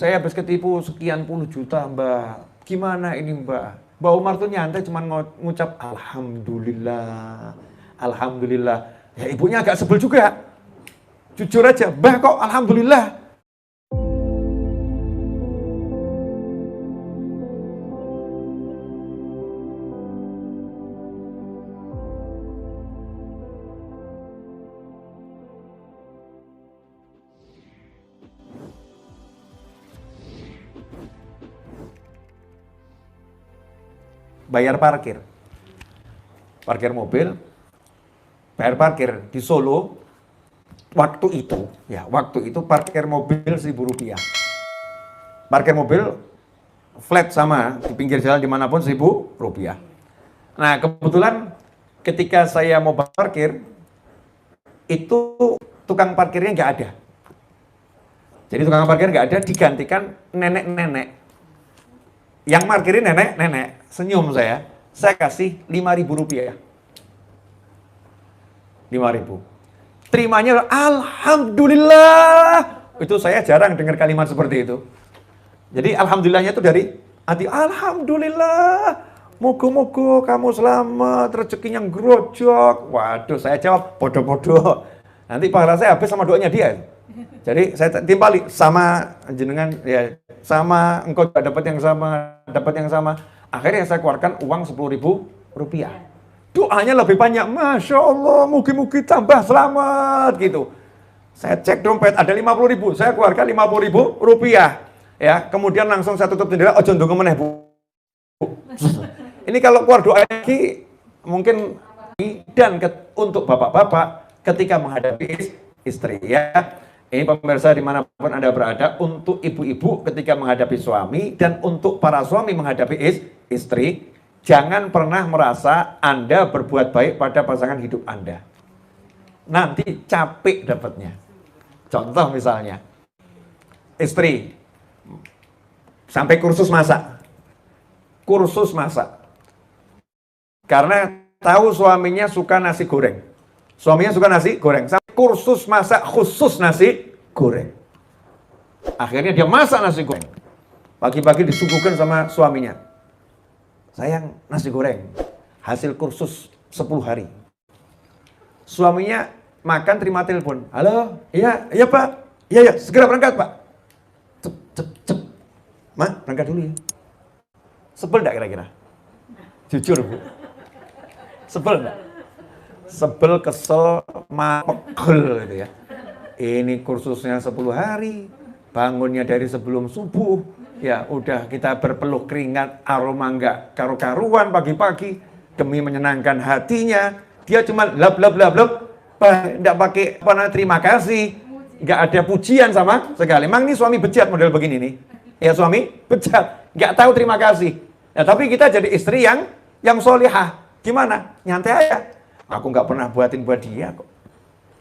saya habis ketipu sekian puluh juta mbak, gimana ini mbak? Mbak Umar tuh nyantai cuma ngucap alhamdulillah, alhamdulillah. Ya ibunya agak sebel juga, jujur aja, mbak kok alhamdulillah. Bayar parkir mobil, bayar parkir di Solo, waktu itu parkir mobil Rp1.000. Parkir mobil flat sama di pinggir jalan dimanapun Rp1.000. Nah kebetulan ketika saya mau parkir, itu tukang parkirnya nggak ada. Jadi tukang parkir nggak ada, digantikan nenek-nenek. Yang parkirin nenek-nenek, senyum saya kasih Rp5.000. 5.000. Terimanya alhamdulillah. Itu saya jarang dengar kalimat seperti itu. Jadi alhamdulillahnya itu dari hati, alhamdulillah. Moga-moga kamu selamat, rezekinya grojok. Waduh, saya jawab bodoh-bodoh. Nanti pahala saya habis sama doanya dia. Jadi saya timpali sama jenengan ya, sama engkau dapat yang sama. Akhirnya saya keluarkan uang Rp10.000. Doanya lebih banyak, Masya Allah, mugi-mugi tambah selamat gitu. Saya cek dompet ada 50.000, saya keluarkan Rp50.000. Ya, kemudian langsung saya tutup jendela, ojo ndonga meneh Bu. Ini kalau keluar doa lagi mungkin dan untuk bapak-bapak ketika menghadapi istri ya. Ini pemirsa dimanapun Anda berada, untuk ibu-ibu ketika menghadapi suami dan untuk para suami menghadapi istri, jangan pernah merasa Anda berbuat baik pada pasangan hidup Anda. Nanti capek dapatnya. Contoh misalnya, istri sampai kursus masak. Karena tahu suaminya suka nasi goreng. Sampai kursus masak khusus nasi goreng. Akhirnya dia masak nasi goreng. Pagi-pagi disuguhkan sama suaminya. Sayang, nasi goreng. Hasil kursus 10 hari. Suaminya makan terima telepon. Halo, iya Pak. Iya, segera berangkat Pak. Cep. Ma, berangkat dulu ya. Sebel enggak kira-kira? Jujur Bu. Sebel enggak? Sebel, kesel, pegel gitu ya. Ini kursusnya 10 hari, bangunnya dari sebelum subuh, ya udah kita berpeluh keringat, aroma enggak karu-karuan pagi-pagi, demi menyenangkan hatinya, dia cuma lap, enggak pakai terima kasih, enggak ada pujian sama sekali. Emang ini suami bejat model begini nih, ya suami bejat, enggak tahu terima kasih. Ya, tapi kita jadi istri yang solihah, gimana? Nyantai aja. Aku nggak pernah buat dia kok.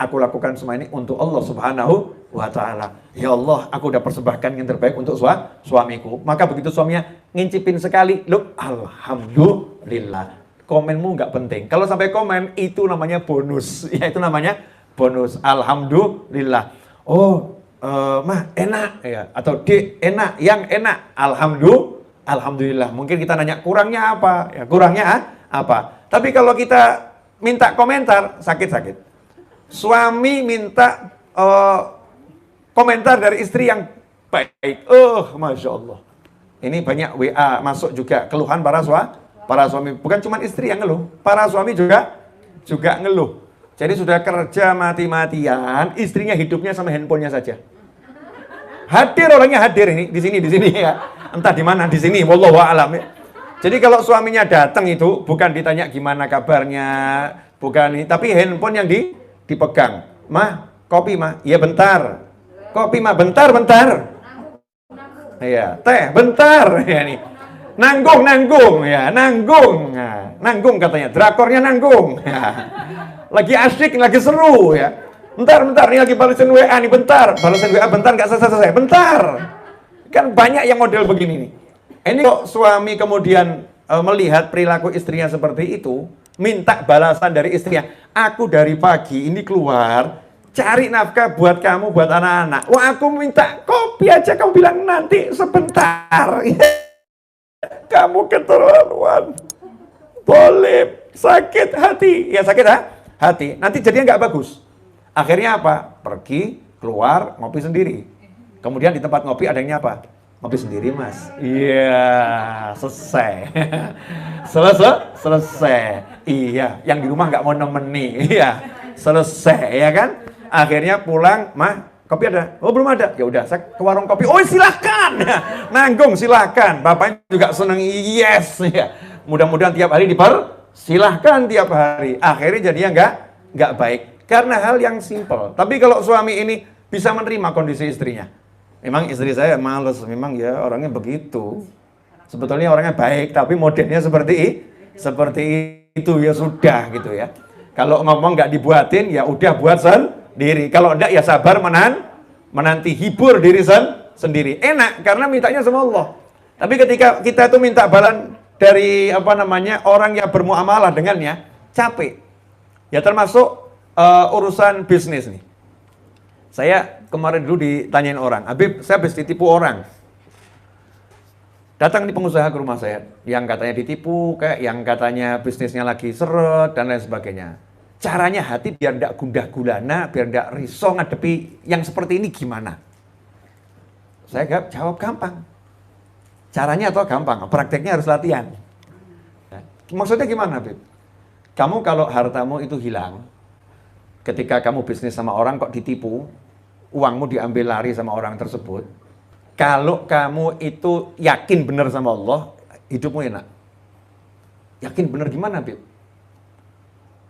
Aku lakukan semua ini untuk Allah Subhanahu wa Ta'ala. Ya Allah, aku udah persembahkan yang terbaik untuk suamiku. Maka begitu suaminya ngincipin sekali, loh, alhamdulillah. Komenmu nggak penting. Kalau sampai komen, itu namanya bonus. Ya, itu namanya bonus. Alhamdulillah. Oh, mah enak ya, atau enak, yang enak. Alhamdulillah. Mungkin kita nanya kurangnya apa? Ya, kurangnya apa? Tapi kalau kita minta komentar, sakit-sakit. Suami minta komentar dari istri yang baik. Masya Allah. Ini banyak WA masuk juga keluhan para suami. Bukan cuma istri yang ngeluh, para suami juga ngeluh. Jadi sudah kerja mati-matian, istrinya hidupnya sama handphonenya saja. Orangnya hadir ini di sini ya. Entah di mana, di sini. Wallahu a'lam ya. Jadi kalau suaminya datang itu bukan ditanya gimana kabarnya, bukan ini, tapi handphone yang dipegang. Mah, kopi mah, iya bentar. Kopi mah bentar. Iya, teh bentar ya nih. Nanggung ya, nanggung. Nah, nanggung katanya, drakornya nanggung. Ya. Lagi asik, lagi seru ya. Bentar, ini lagi balasin WA nih, bentar. Balasin WA bentar, nggak selesai. Bentar. Kan banyak yang model begini nih. Ini kok suami kemudian melihat perilaku istrinya seperti itu, minta balasan dari istrinya. Aku dari pagi ini keluar, cari nafkah buat kamu, buat anak-anak. Wah, aku minta kopi aja, kamu bilang nanti sebentar. Kamu keterlaluan. Boleh, sakit hati. Ya sakit hati. Nanti jadinya nggak bagus. Akhirnya apa? Pergi, keluar, ngopi sendiri. Kemudian di tempat ngopi ada yang apa? Ngopi sendiri, Mas. Iya, selesai. Selesai. Iya, yang di rumah nggak mau nemeni. Iya, selesai, ya kan? Akhirnya pulang, Mah, kopi ada? Oh, belum ada. Ya udah, saya ke warung kopi. Oh, silakan. Nanggung, silakan. Bapaknya juga seneng. Yes, ya. Mudah-mudahan tiap hari silahkan tiap hari. Akhirnya jadinya nggak baik. Karena hal yang simpel. Tapi kalau suami ini bisa menerima kondisi istrinya. Memang istri saya males, memang ya orangnya begitu. Sebetulnya orangnya baik, tapi modelnya seperti itu, ya sudah gitu ya. Kalau ngomong nggak dibuatin, ya udah buat sendiri. Kalau enggak ya sabar menanti, hibur diri sendiri. Enak karena mintanya sama Allah. Tapi ketika kita tuh minta balan dari orang yang bermuamalah dengannya, capek. Ya termasuk urusan bisnis nih. Saya kemarin dulu ditanyain orang, Habib, saya habis ditipu orang. Datang di pengusaha ke rumah saya, yang katanya ditipu, kayak yang katanya bisnisnya lagi seret, dan lain sebagainya. Caranya hati biar tidak gundah gulana, biar tidak risau ngadepi yang seperti ini gimana? Saya jawab gampang. Caranya atau gampang, prakteknya harus latihan. Maksudnya gimana, Habib? Kamu kalau hartamu itu hilang, ketika kamu bisnis sama orang kok ditipu, uangmu diambil lari sama orang tersebut, kalau kamu itu yakin benar sama Allah, hidupmu enak. Yakin benar gimana, Bib?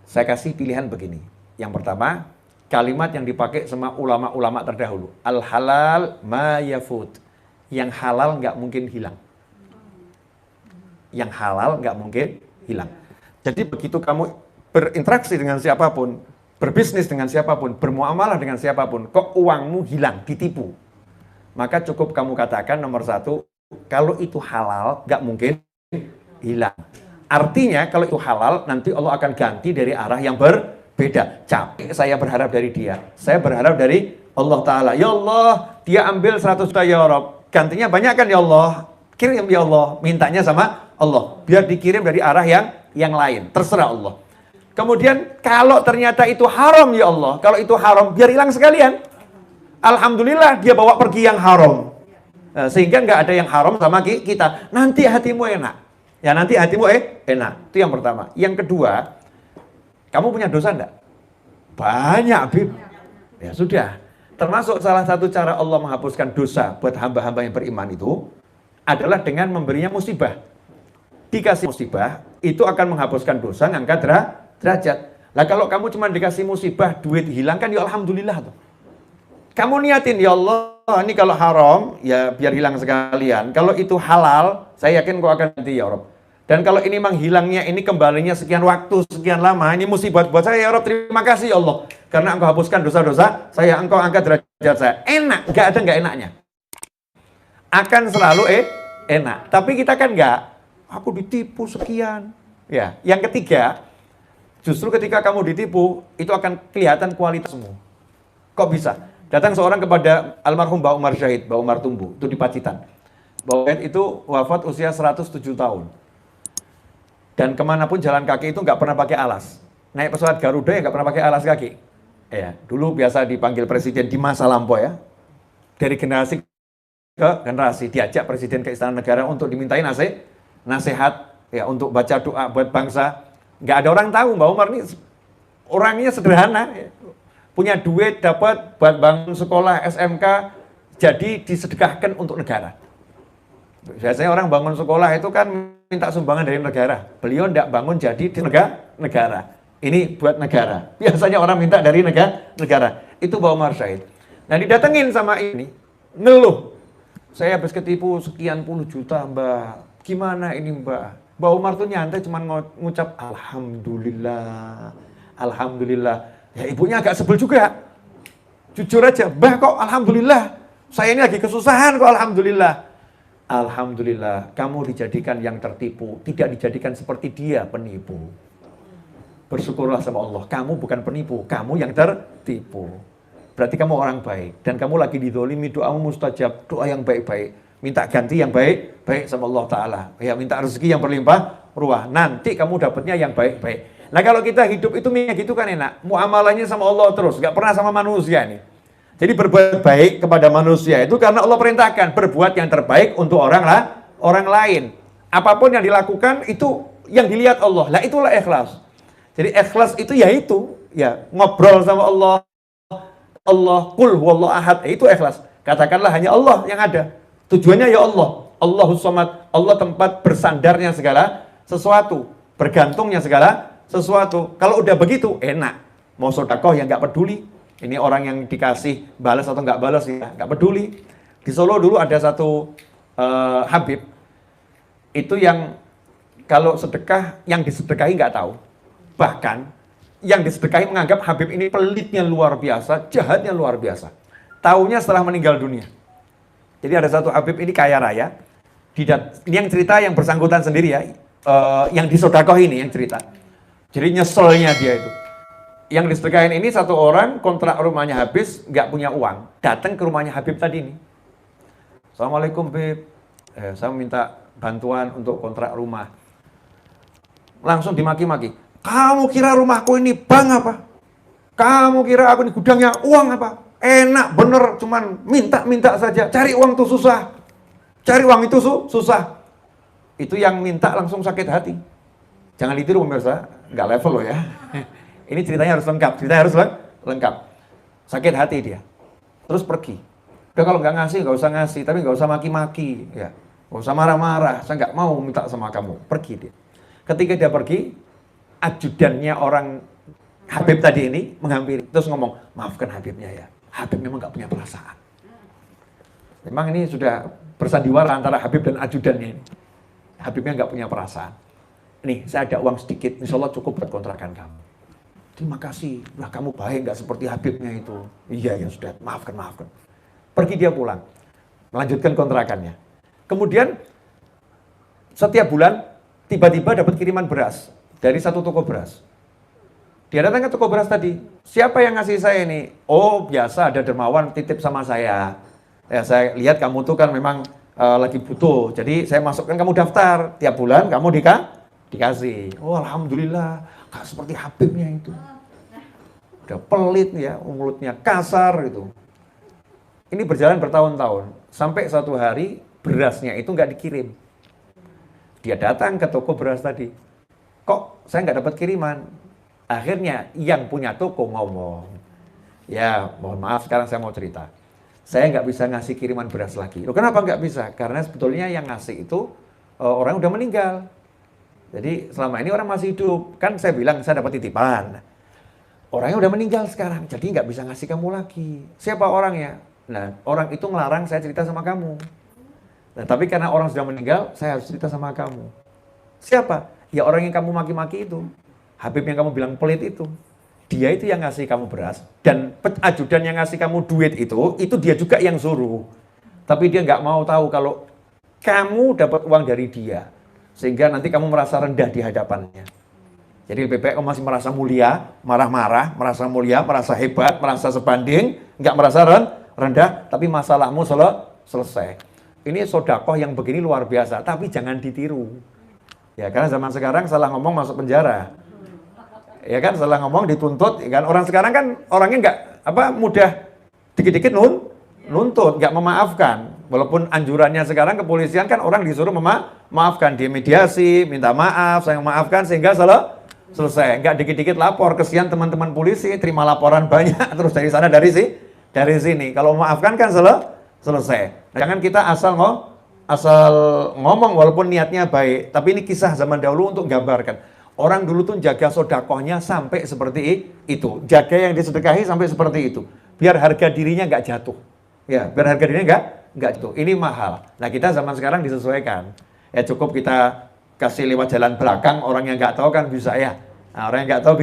Saya kasih pilihan begini. Yang pertama, kalimat yang dipakai sama ulama-ulama terdahulu. Al-halal ma yafut. Yang halal nggak mungkin hilang. Yang halal nggak mungkin hilang. Jadi begitu kamu berinteraksi dengan siapapun, berbisnis dengan siapapun, bermuamalah dengan siapapun, kok uangmu hilang, ditipu. Maka cukup kamu katakan nomor satu, kalau itu halal, nggak mungkin hilang. Artinya kalau itu halal, nanti Allah akan ganti dari arah yang berbeda. Capek saya berharap dari dia, saya berharap dari Allah Ta'ala. Ya Allah, dia ambil 100 juta ya Rob, gantinya banyak kan ya Allah, kirim ya Allah, mintanya sama Allah, biar dikirim dari arah yang lain, terserah Allah. Kemudian kalau ternyata itu haram ya Allah, kalau itu haram biar hilang sekalian. Alhamdulillah dia bawa pergi yang haram, sehingga nggak ada yang haram sama kita. Nanti hatimu enak, ya nanti hatimu enak. Itu yang pertama. Yang kedua, kamu punya dosa enggak? Banyak, Bib. Ya sudah. Termasuk salah satu cara Allah menghapuskan dosa buat hamba-hamba yang beriman itu adalah dengan memberinya musibah. Dikasih musibah itu akan menghapuskan dosa, ngangkat derajat. Lah kalau kamu cuma dikasih musibah, duit hilang kan ya alhamdulillah tuh. Kamu niatin, ya Allah, ini kalau haram, ya biar hilang sekalian. Kalau itu halal, saya yakin kau akan ganti, ya Rob. Dan kalau ini memang hilangnya, ini kembalinya sekian waktu, sekian lama, ini musibah buat saya, ya Rob, terima kasih, ya Allah. Karena engkau hapuskan dosa-dosa, engkau angkat derajat saya. Enak, nggak ada nggak enaknya. Akan selalu enak. Tapi kita kan nggak, aku ditipu sekian. Ya, yang ketiga, justru ketika kamu ditipu, itu akan kelihatan kualitasmu. Kok bisa? Datang seorang kepada almarhum Mbak Umar Syahid, Mbak Umar Tumbu, itu di Pacitan. Mbak Umar itu wafat usia 107 tahun. Dan kemanapun jalan kaki itu nggak pernah pakai alas. Naik pesawat Garuda ya nggak pernah pakai alas kaki. Ya, dulu biasa dipanggil presiden di masa lampau ya. Dari generasi ke generasi, diajak presiden ke Istana Negara untuk dimintain nasihat, ya untuk baca doa buat bangsa. Nggak ada orang tahu Mbak Umar ini orangnya sederhana. Ya. Punya duit dapat buat bangun sekolah SMK, jadi disedekahkan untuk negara. Biasanya orang bangun sekolah itu kan minta sumbangan dari negara. Beliau tidak bangun jadi di negara. Ini buat negara. Biasanya orang minta dari negara. Itu Mbak Umar Syahid. Nah didatengin sama ini, ngeluh. Saya habis ketipu sekian puluh juta Mbak. Gimana ini Mbak? Mbak Umar tuh nyantai cuma ngucap Alhamdulillah. Alhamdulillah. Ya ibunya agak sebel juga. Jujur aja, Mbah kok alhamdulillah. Saya ini lagi kesusahan kok alhamdulillah. Alhamdulillah, kamu dijadikan yang tertipu, tidak dijadikan seperti dia penipu. bersyukurlah sama Allah. Kamu bukan penipu, kamu yang tertipu. Berarti kamu orang baik. Dan kamu lagi didolimi, doamu mustajab, doa yang baik-baik. Minta ganti yang baik-baik sama Allah Ta'ala. Ya, minta rezeki yang berlimpah ruah. Nanti kamu dapatnya yang baik-baik. Nah kalau kita hidup itu gitu kan enak. Muamalahnya sama Allah terus, gak pernah sama manusia nih. Jadi berbuat baik kepada manusia itu karena Allah perintahkan. Berbuat yang terbaik untuk orang lain. Apapun yang dilakukan itu yang dilihat Allah. Lah itulah ikhlas. Jadi ikhlas itu ya ngobrol sama Allah. Qul huwallahu ahad, itu ikhlas. Katakanlah hanya Allah yang ada. Tujuannya ya Allah. Allahus samad. Allah tempat bersandarnya segala sesuatu, bergantungnya segala sesuatu. Kalau udah begitu enak. Mau sedekah yang nggak peduli. Ini orang yang dikasih balas atau nggak balas ya nggak peduli. Di Solo dulu ada satu Habib itu yang kalau sedekah yang disedekahi nggak tahu. Bahkan yang disedekahi menganggap Habib ini pelitnya luar biasa, jahatnya luar biasa. Taunya setelah meninggal dunia. Jadi ada satu Habib ini kaya raya. Ini yang cerita yang bersangkutan sendiri ya. Yang disedekahi ini yang cerita. Jadi nyeselnya dia itu. Yang disedekahin ini satu orang kontrak rumahnya habis, nggak punya uang. Datang ke rumahnya Habib tadi nih. Assalamualaikum Bib. Saya minta bantuan untuk kontrak rumah. Langsung dimaki-maki. Kamu kira rumahku ini bank apa? Kamu kira aku ini gudangnya uang apa? Enak bener, cuman minta-minta saja. Cari uang itu susah. Cari uang itu susah. Itu yang minta langsung sakit hati. Jangan ditiru pemirsa, nggak level loh ya. Ini ceritanya harus lengkap. Sakit hati dia. Terus pergi. Udah kalau nggak usah ngasih, tapi nggak usah maki-maki. Ya. Nggak usah marah-marah, saya nggak mau minta sama kamu. Pergi dia. Ketika dia pergi, ajudannya orang Habib tadi ini menghampiri. Terus ngomong, maafkan Habibnya ya. Habib memang nggak punya perasaan. Memang ini sudah bersandiwara antara Habib dan ajudannya ini. Habibnya nggak punya perasaan. Nih, saya ada uang sedikit, insya Allah cukup buat kontrakan kamu. Terima kasih, lah kamu baik nggak seperti Habibnya itu. Iya, ya sudah, maafkan. Pergi dia pulang, melanjutkan kontrakannya. Kemudian, setiap bulan, tiba-tiba dapat kiriman beras dari satu toko beras. Dia datang ke toko beras tadi, siapa yang ngasih saya ini? Oh, biasa ada dermawan titip sama saya. Ya, saya lihat kamu tuh kan memang lagi butuh, jadi saya masukkan kamu daftar. Tiap bulan kamu dikasih. Oh, alhamdulillah, gak seperti Habibnya itu. Udah pelit ya, mulutnya kasar gitu. Ini berjalan bertahun-tahun. Sampai suatu hari berasnya itu nggak dikirim. Dia datang ke toko beras tadi. Kok saya nggak dapat kiriman? Akhirnya yang punya toko ngomong. Ya, mohon maaf sekarang saya mau cerita. Saya nggak bisa ngasih kiriman beras lagi. Loh, kenapa nggak bisa? Karena sebetulnya yang ngasih itu orang udah meninggal. Jadi selama ini orang masih hidup. Kan saya bilang saya dapat titipan. Orangnya udah meninggal sekarang, jadi nggak bisa ngasih kamu lagi. Siapa orangnya? Nah, orang itu ngelarang saya cerita sama kamu. Nah, tapi karena orang sudah meninggal, saya harus cerita sama kamu. Siapa? Ya orang yang kamu maki-maki itu. Habib yang kamu bilang pelit itu. Dia itu yang ngasih kamu beras. Dan ajudan yang ngasih kamu duit itu dia juga yang suruh. Tapi dia nggak mau tahu kalau kamu dapat uang dari dia. Sehingga nanti kamu merasa rendah di hadapannya. Jadi lebih baik kamu masih merasa mulia, marah-marah, merasa mulia, merasa hebat, merasa sebanding, nggak merasa rendah, tapi masalahmu selesai. Ini sodakoh yang begini luar biasa, tapi jangan ditiru. Ya, karena zaman sekarang salah ngomong masuk penjara. Ya kan, salah ngomong dituntut. Ya kan, orang sekarang kan orangnya mudah dikit-dikit nuntut, nggak memaafkan. Walaupun anjurannya sekarang kepolisian kan orang disuruh memaafkan, dimediasi, minta maaf, saya memaafkan sehingga selesai. Nggak dikit-dikit lapor, kesian teman-teman polisi, terima laporan banyak, terus dari sana dari sini. Kalau memaafkan kan selesai. Nah, jangan kita asal ngomong walaupun niatnya baik. Tapi ini kisah zaman dahulu untuk gambarkan. Orang dulu tuh jaga sodakohnya sampai seperti itu. Jaga yang disedekahi sampai seperti itu. Biar harga dirinya nggak jatuh. Ya, biar harga dirinya nggak jatuh. Ini mahal. Nah, kita zaman sekarang disesuaikan. Ya cukup kita kasih lewat jalan belakang, orang yang nggak tahu kan bisa ya. Nah, orang yang nggak tahu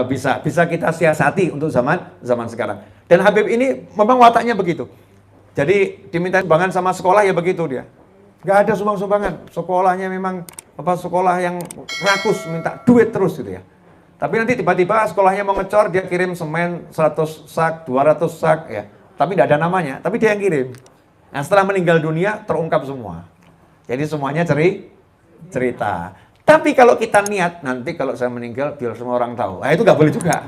bisa kita siasati untuk zaman sekarang. Dan Habib ini memang wataknya begitu. Jadi diminta sumbangan sama sekolah ya begitu dia. Nggak ada sumbangan. Sekolahnya memang sekolah yang rakus minta duit terus gitu ya. Tapi nanti tiba-tiba sekolahnya mau ngecor, dia kirim semen 100 sak, 200 sak ya. Tapi tidak ada namanya, tapi dia yang kirim. Nah setelah meninggal dunia terungkap semua. Jadi semuanya cerita. Tapi kalau kita niat, nanti kalau saya meninggal biar semua orang tahu. Nah itu nggak boleh juga.